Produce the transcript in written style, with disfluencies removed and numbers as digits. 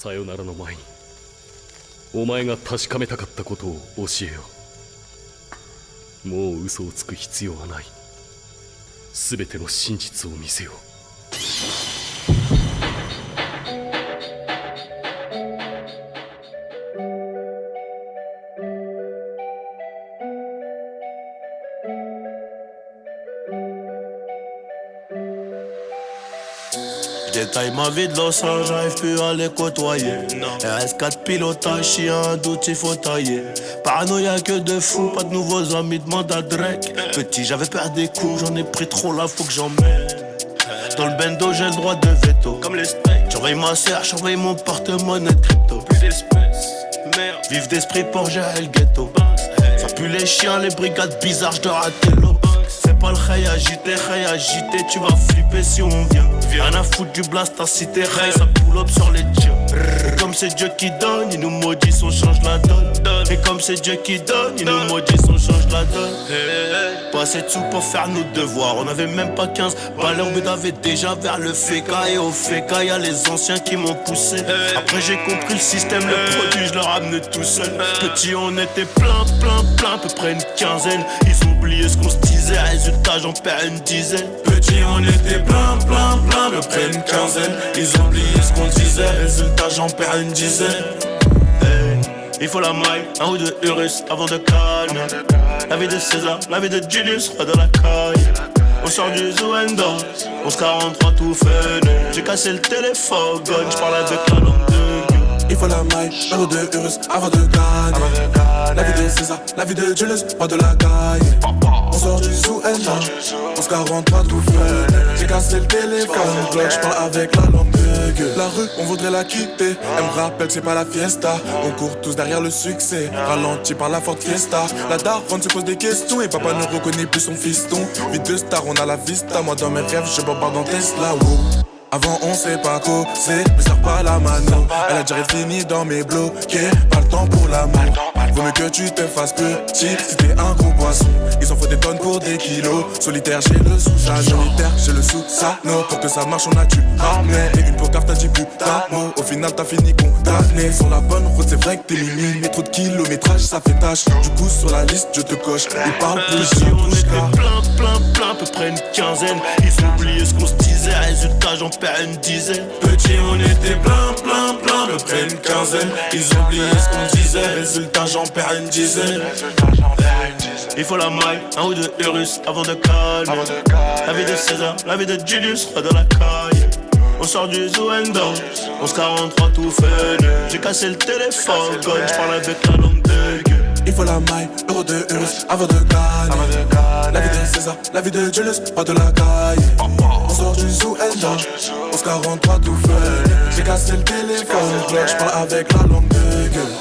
さよならの前にお前が確かめたかったことを教えよう。もう嘘をつく必要はない。全ての真実を見せよう。Détaille ma vie de Los Angeles, j'arrive plus à les côtoyer. RS4 pilotage, si y a un doute, il faut tailler. Paranoïa que de fous, pas de nouveaux amis, demande à Drake. Petit, j'avais peur des coups, j'en ai pris trop là, faut que j'emmène. Dans le bendo, j'ai le droit de veto. Comme les steaks. J'envoie ma sœur, j'envoie mon porte-monnaie crypto. Plus d'espèces, merde. Vive d'esprit pour gérer le ghetto. Ça pue les chiens, les brigades bizarres, j'dors à télo. Fais pas le khay agité, tu vas flipper si on vient. Rien à foutre du blast à cité, ray, ça pull up sur les tiens. Et comme c'est Dieu qui donne, il nous maudit, on change la donne. Et comme c'est Dieu qui donne, il nous maudit, on change la donne. Pas assez de sous pour faire nos devoirs, on avait même pas 15 balles, on avait déjà vers le féca. Et au féca, y'a les anciens qui m'ont poussé. Après j'ai compris le système, le produit, je le ramenais tout seul. Petit, on était plein, à peu près une quinzaine. Ils ont oublié ce qu'on se disait, résultat j'en perds une dizaine. Petit, on était plein, à peu près une quinzaine. Ils ont oublié ce qu'on disait, résultat j'en perds une dizaine. Il faut la maille, un ou deux Urus avant de calmer. La vie de César, la vie de Julius, roi de la caille. On sort du Zouendo, 1143 tout fainé. J'ai cassé le téléphone, j'parle avec la langue de Dieu. Il faut la maille, un ou deux Urus avant de gagner. La vie de César, la vie de Julius, roi de la caille. On sort du Zouendo, 1143 tout fainé. J'ai cassé le téléphone, j'parle avec la langue de Dieu. La rue, on voudrait la quitter. Elle me rappelle que c'est pas la fiesta. On court tous derrière le succès, ralenti par la forte fiesta. La daronne se pose des questions et papa ne reconnaît plus son fiston. Vie de star, on a la vista. Moi dans mes rêves, je bombarde en Tesla. Wow. Avant on sait pas causer, me sers pas la mano. Elle a déjà fini dans mes bloqués, pas le temps pour l'amour. Vaut mieux que tu te fasses petit si t'es un gros poisson. Ils en faut des tonnes pour des kilos. Solitaire j'ai le sous-chat, solitaire j'ai le sous-sano. Pour que ça marche on a dû ramener. Et une pocave t'as dit plus d'un mot. Au final t'as fini condamné. Sur la bonne route c'est vrai que t'es mimi. Mais trop de kilométrage ça fait tâche. Du coup sur la liste je te coche. Ils parlent plus, on était plein, à peu près une quinzaine. Ils ont oublié ce qu'on se disait, résultat j'en perds une dizaine. Petit, on était plein, à peu près une quinzaine. Ils ont oublié ce qu'on disait, résultat j'en perds une dizaine. Il faut la maille, un ou deux Urus avant de calmer. La vie de César, la vie de Julius, roi de la caille. On sort du Zouendo, 1143 tout fainé. J'ai cassé le téléphone, j'parle avec la langue de Dieu. Il faut la maille, euro de Urus avant de gagner. La vie de César, la vie de Julius, pas de la caille. On sort du Zouendo, 1143 tout fainé. J'ai cassé le téléphone, j'parle avec la langue de gueule.